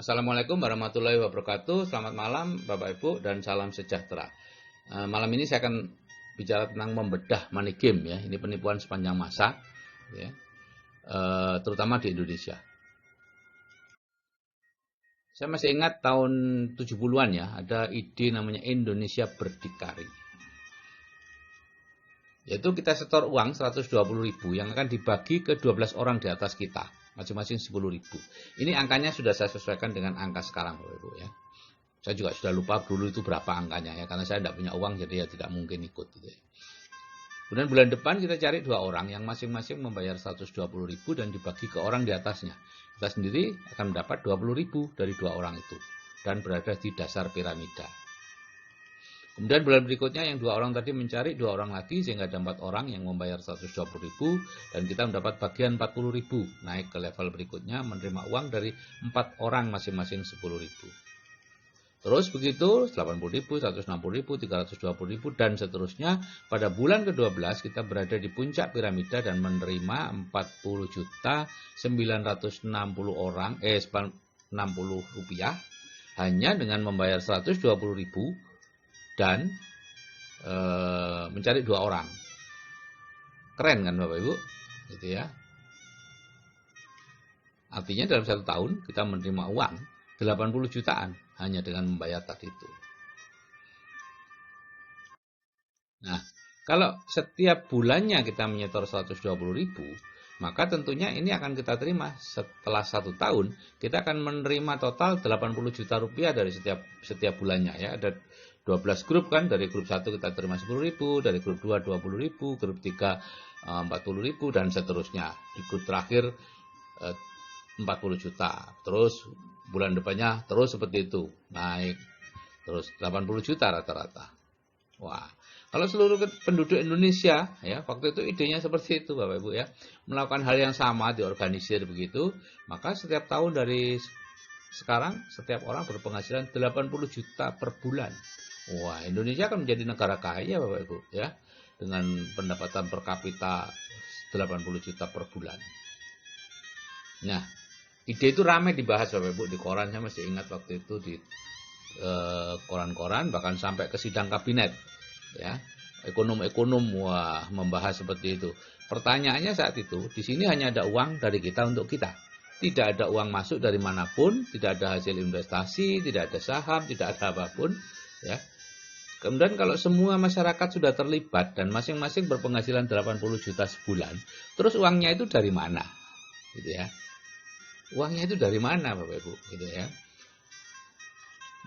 Assalamualaikum warahmatullahi wabarakatuh. Selamat malam Bapak Ibu dan salam sejahtera. Malam ini saya akan bicara tentang membedah money game ya. Ini penipuan sepanjang masa ya. Terutama di Indonesia. Saya masih ingat tahun 70-an ya, ada ide namanya Indonesia Berdikari. Yaitu kita setor uang 120.000 yang akan dibagi ke 12 orang di atas kita. Masing-masing 10.000. Ini angkanya sudah saya sesuaikan dengan angka sekarang Bapak Ibu ya. Saya juga sudah lupa dulu itu berapa angkanya ya, karena saya tidak punya uang jadi ya tidak mungkin ikut gitu ya. Kemudian bulan depan kita cari 2 orang yang masing-masing membayar 120.000 dan dibagi ke orang di atasnya. Kita sendiri akan mendapat 20.000 dari 2 orang itu dan berada di dasar piramida. Kemudian bulan berikutnya yang 2 orang tadi mencari 2 orang lagi sehingga ada 4 orang yang membayar 120.000 dan kita mendapat bagian 40.000. Naik ke level berikutnya menerima uang dari 4 orang masing-masing 10.000. Terus begitu 80.000, 160.000, 320.000 dan seterusnya. Pada bulan ke-12 kita berada di puncak piramida dan menerima 40.960 orang 60 rupiah hanya dengan membayar 120.000 dan mencari 2 orang. Keren kan Bapak Ibu? Gitu ya. Artinya dalam 1 tahun kita menerima uang 80 jutaan hanya dengan membayar tadi itu. Nah, kalau setiap bulannya kita menyetor 120.000, maka tentunya ini akan kita terima setelah 1 tahun, kita akan menerima total 80 juta rupiah dari setiap bulannya ya. Ada 12 grup kan, dari grup 1 kita terima 10.000, dari grup 2 20.000, grup 3 40.000 dan seterusnya. Di grup terakhir 40 juta. Terus bulan depannya terus seperti itu, naik terus 80 juta rata-rata. Wah, kalau seluruh penduduk Indonesia ya, waktu itu idenya seperti itu Bapak Ibu ya, melakukan hal yang sama, diorganisir begitu, maka setiap tahun dari sekarang setiap orang berpenghasilan 80 juta per bulan. Wah, Indonesia akan menjadi negara kaya Bapak Ibu ya, dengan pendapatan per kapita 80 juta per bulan. Nah, ide itu ramai dibahas Bapak Ibu di koran. Saya masih ingat waktu itu di koran-koran, bahkan sampai ke sidang kabinet ya. Ekonom-ekonom wah membahas seperti itu. Pertanyaannya saat itu, di sini hanya ada uang dari kita untuk kita. Tidak ada uang masuk dari manapun, tidak ada hasil investasi, tidak ada saham, tidak ada apapun ya. Kemudian kalau semua masyarakat sudah terlibat dan masing-masing berpenghasilan 80 juta sebulan, terus uangnya itu dari mana? Gitu ya. Uangnya itu dari mana Bapak Ibu? Gitu ya.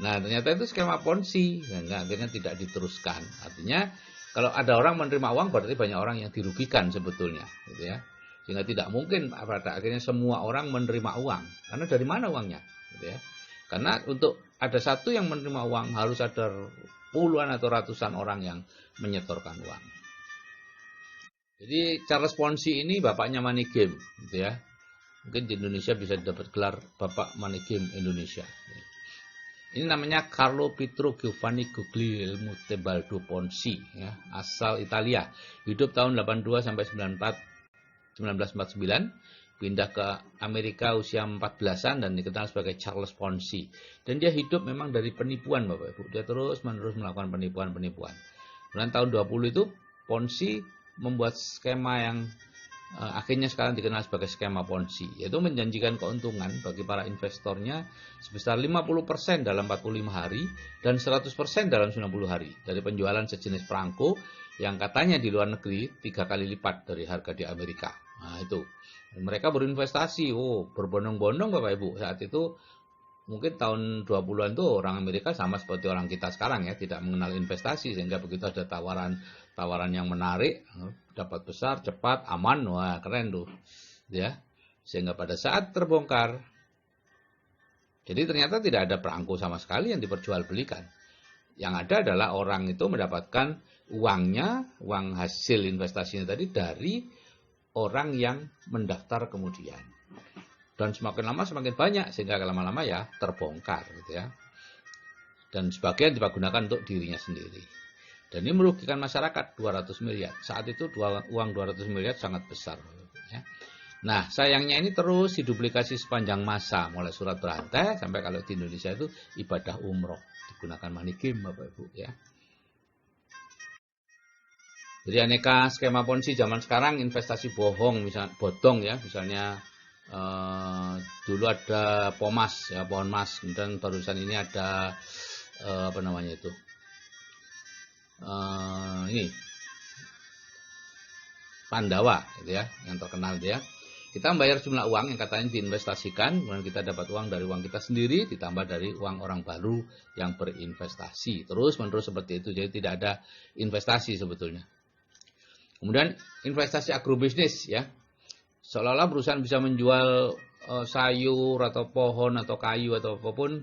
Nah, ternyata itu skema ponzi, sehingga akhirnya tidak diteruskan. Artinya kalau ada orang menerima uang berarti banyak orang yang dirugikan sebetulnya, gitu ya. Sehingga tidak mungkin pada akhirnya semua orang menerima uang. Karena dari mana uangnya? Gitu ya. Karena untuk ada satu yang menerima uang harus ada puluhan atau ratusan orang yang menyetorkan uang. Jadi Charles Ponzi ini bapaknya money game, gitu ya. Mungkin di Indonesia bisa dapat gelar Bapak Money Game Indonesia. Ini namanya Carlo Pietro Giovanni Guglielmo Tebaldo Ponzi ya, asal Italia. Hidup tahun 82 sampai 1949. Pindah ke Amerika usia 14-an dan dikenal sebagai Charles Ponzi. Dan dia hidup memang dari penipuan Bapak Ibu. Dia terus-menerus melakukan penipuan-penipuan. Bulan tahun 20 itu Ponzi membuat skema yang akhirnya sekarang dikenal sebagai skema Ponzi. Yaitu menjanjikan keuntungan bagi para investornya sebesar 50% dalam 45 hari dan 100% dalam 90 hari. Dari penjualan sejenis perangko yang katanya di luar negeri 3 kali lipat dari harga di Amerika. Nah itu. Mereka berinvestasi, berbondong-bondong Bapak Ibu. Saat itu mungkin tahun 20-an tuh orang Amerika sama seperti orang kita sekarang ya, tidak mengenal investasi sehingga begitu ada tawaran yang menarik, dapat besar, cepat, aman, wah keren tuh. Ya. Sehingga pada saat terbongkar, jadi ternyata tidak ada perangko sama sekali yang diperjualbelikan. Yang ada adalah orang itu mendapatkan uangnya, uang hasil investasinya tadi dari orang yang mendaftar kemudian. Dan semakin lama semakin banyak sehingga lama-lama ya terbongkar gitu ya. Dan sebagian dipergunakan untuk dirinya sendiri. Dan ini merugikan masyarakat 200 miliar. Saat itu uang 200 miliar sangat besar ya. Nah, sayangnya ini terus diduplikasi sepanjang masa, mulai surat berantai sampai kalau di Indonesia itu ibadah umroh digunakan money game, Bapak Ibu ya. Jadi aneka skema ponzi zaman sekarang, investasi bohong, misalnya bodong ya, misalnya dulu ada Pomas ya, pohon mas, kemudian barusan ini ada apa namanya itu, ini Pandawa gitu ya, yang terkenal dia. Kita membayar jumlah uang yang katanya diinvestasikan, kemudian kita dapat uang dari uang kita sendiri, ditambah dari uang orang baru yang berinvestasi. Terus menerus seperti itu, jadi tidak ada investasi sebetulnya. Kemudian investasi agrobisnis ya, seolah-olah perusahaan bisa menjual sayur atau pohon atau kayu atau apapun,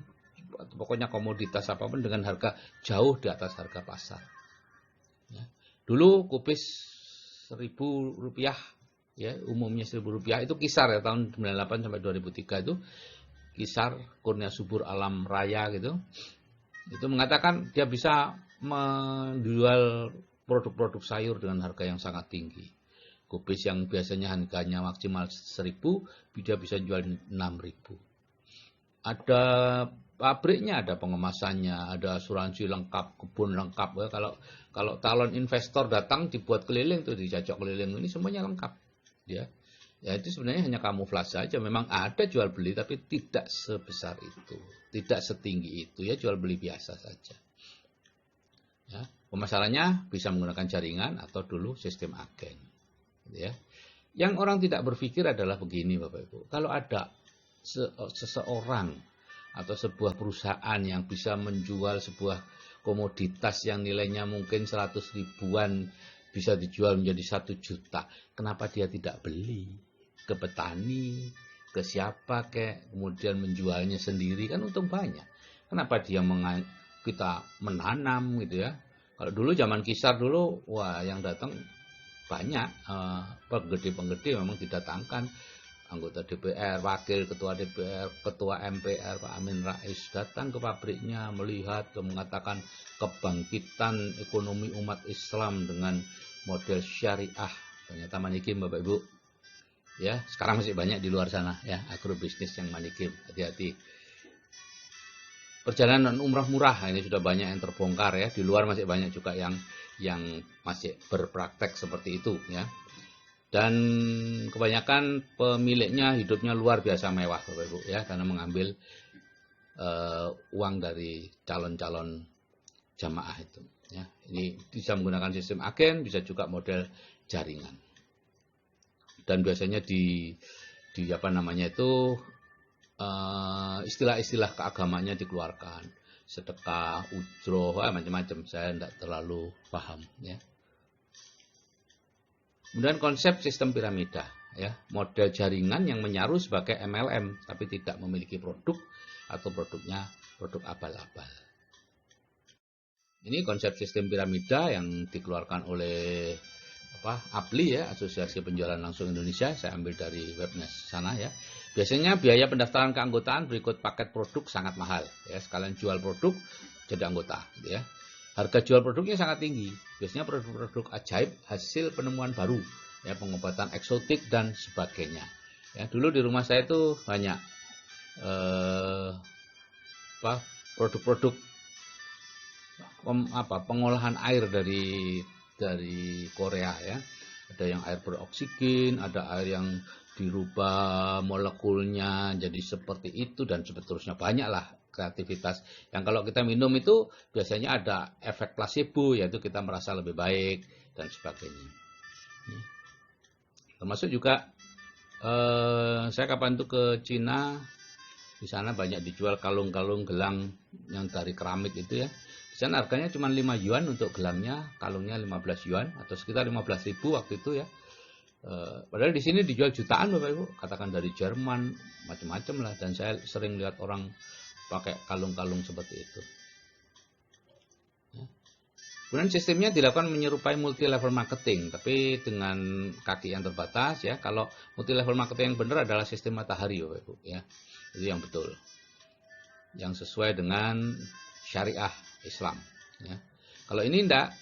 atau pokoknya komoditas apapun dengan harga jauh di atas harga pasar. Ya. Dulu kubis Rp1.000 ya, umumnya Rp1.000 itu kisar ya, tahun 98 sampai 2003 itu kisar Kurnia Subur Alam Raya gitu. Itu mengatakan dia bisa menjual produk-produk sayur dengan harga yang sangat tinggi. Kubis yang biasanya harganya maksimal 1.000, dia bisa jual 6.000. Ada pabriknya, ada pengemasannya, ada asuransi lengkap, kebun lengkap ya. Kalau calon investor datang dibuat keliling tuh, dicocok keliling, ini semuanya lengkap ya. Ya itu sebenarnya hanya kamuflase saja. Memang ada jual beli tapi tidak sebesar itu, tidak setinggi itu ya, jual beli biasa saja. Ya, pemasarannya bisa menggunakan jaringan atau dulu sistem agen. Ya. Yang orang tidak berpikir adalah begini Bapak Ibu. Kalau ada seseorang atau sebuah perusahaan yang bisa menjual sebuah komoditas yang nilainya mungkin 100 ribuan bisa dijual menjadi 1 juta. Kenapa dia tidak beli? Ke petani, ke siapa kek, kemudian menjualnya sendiri, kan untung banyak. Kenapa dia kita menanam gitu ya? Kalau dulu zaman Kisar dulu, wah yang datang banyak, penggede-penggede memang didatangkan. Anggota DPR, wakil ketua DPR, ketua MPR, Pak Amin Rais datang ke pabriknya melihat dan mengatakan kebangkitan ekonomi umat Islam dengan model syariah. Ternyata money game Bapak Ibu. Ya, sekarang masih banyak di luar sana ya agrobisnis yang money game. Hati-hati. Perjalanan umrah murah ini sudah banyak yang terbongkar ya. Di luar masih banyak juga yang masih berpraktek seperti itu ya. Dan kebanyakan pemiliknya hidupnya luar biasa mewah Bapak Ibu ya, karena mengambil uang dari calon-calon jamaah itu ya. Ini bisa menggunakan sistem agen, bisa juga model jaringan. Dan biasanya di apa namanya itu istilah-istilah keagamanya dikeluarkan, sedekah, ujroh, macam-macam. Saya tidak terlalu paham ya. Kemudian konsep sistem piramida, ya, model jaringan yang menyaru sebagai MLM, tapi tidak memiliki produk atau produknya produk abal-abal. Ini konsep sistem piramida yang dikeluarkan oleh APLI ya, Asosiasi Penjualan Langsung Indonesia. Saya ambil dari webnya sana ya. Biasanya biaya pendaftaran keanggotaan berikut paket produk sangat mahal, ya. Sekalian jual produk jadi anggota, gitu ya. Harga jual produknya sangat tinggi. Biasanya produk-produk ajaib, hasil penemuan baru, ya, pengobatan eksotik dan sebagainya. Ya, dulu di rumah saya itu banyak produk-produk pengolahan air dari Korea ya. Ada yang air beroksigen, ada air yang dirubah molekulnya jadi seperti itu dan seterusnya. Banyaklah kreativitas yang kalau kita minum itu biasanya ada efek placebo, yaitu kita merasa lebih baik dan sebagainya. Termasuk juga saya kapan itu ke Cina, di sana banyak dijual kalung-kalung gelang yang dari keramik itu ya. Di sana harganya cuma 5 yuan untuk gelangnya, kalungnya 15 yuan atau sekitar 15.000 waktu itu ya. Padahal di sini dijual jutaan Bapak Ibu, katakan dari Jerman, macam-macam lah, dan saya sering lihat orang pakai kalung-kalung seperti itu. Ya. Kemudian sistemnya dilakukan menyerupai multi level marketing, tapi dengan kaki yang terbatas ya. Kalau multi level marketing yang benar adalah sistem matahari Bapak Ibu ya. Itu yang betul. Yang sesuai dengan syariah Islam ya. Kalau ini enggak,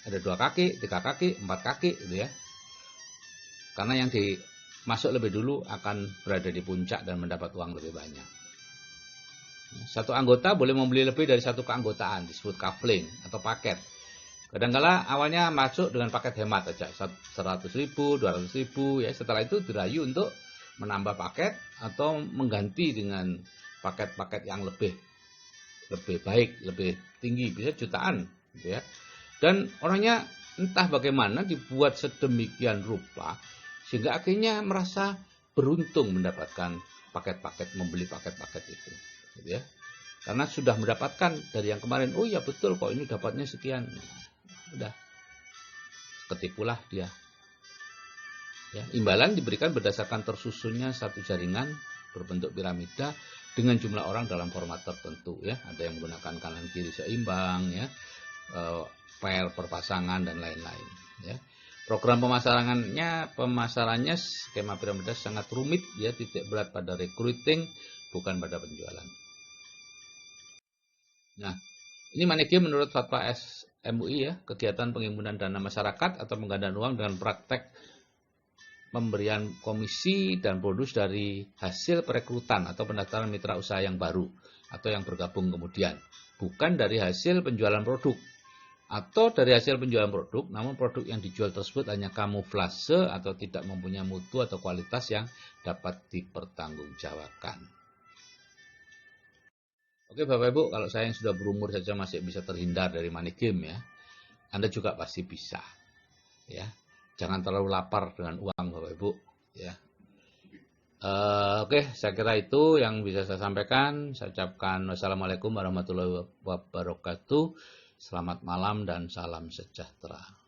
ada 2 kaki, 3 kaki, 4 kaki gitu ya. Karena yang masuk lebih dulu akan berada di puncak dan mendapat uang lebih banyak. Satu anggota boleh membeli lebih dari satu keanggotaan, disebut coupling atau paket. Kadang-kala awalnya masuk dengan paket hemat aja, 100.000, 200.000, ya. Setelah itu dirayu untuk menambah paket atau mengganti dengan paket-paket yang lebih baik, lebih tinggi, bisa jutaan, gitu ya. Dan orangnya entah bagaimana dibuat sedemikian rupa sehingga akhirnya merasa beruntung mendapatkan paket-paket, membeli paket-paket itu, gitu ya. Karena sudah mendapatkan dari yang kemarin, oh ya betul kok ini dapatnya sekian. Udah ketipulah dia. Ya, imbalan diberikan berdasarkan tersusunnya satu jaringan berbentuk piramida dengan jumlah orang dalam format tertentu, ya. Ada yang menggunakan kanan kiri seimbang, ya, pair perpasangan dan lain-lain, ya. Program pemasarannya skema piramida sangat rumit, ya, titik berat pada recruiting bukan pada penjualan. Nah, ini money game menurut fatwa MUI, ya, kegiatan penghimpunan dana masyarakat atau penggandaan uang dengan praktek pemberian komisi dan bonus dari hasil perekrutan atau pendaftaran mitra usaha yang baru atau yang bergabung kemudian, bukan dari hasil penjualan produk. Atau dari hasil penjualan produk, namun produk yang dijual tersebut hanya kamuflase atau tidak mempunyai mutu atau kualitas yang dapat dipertanggungjawabkan. Oke Bapak Ibu, kalau saya yang sudah berumur saja masih bisa terhindar dari money game, ya, Anda juga pasti bisa, ya. Jangan terlalu lapar dengan uang Bapak Ibu, ya. Oke, saya kira itu yang bisa saya sampaikan. Saya ucapkan wassalamualaikum warahmatullahi wabarakatuh. Selamat malam dan salam sejahtera.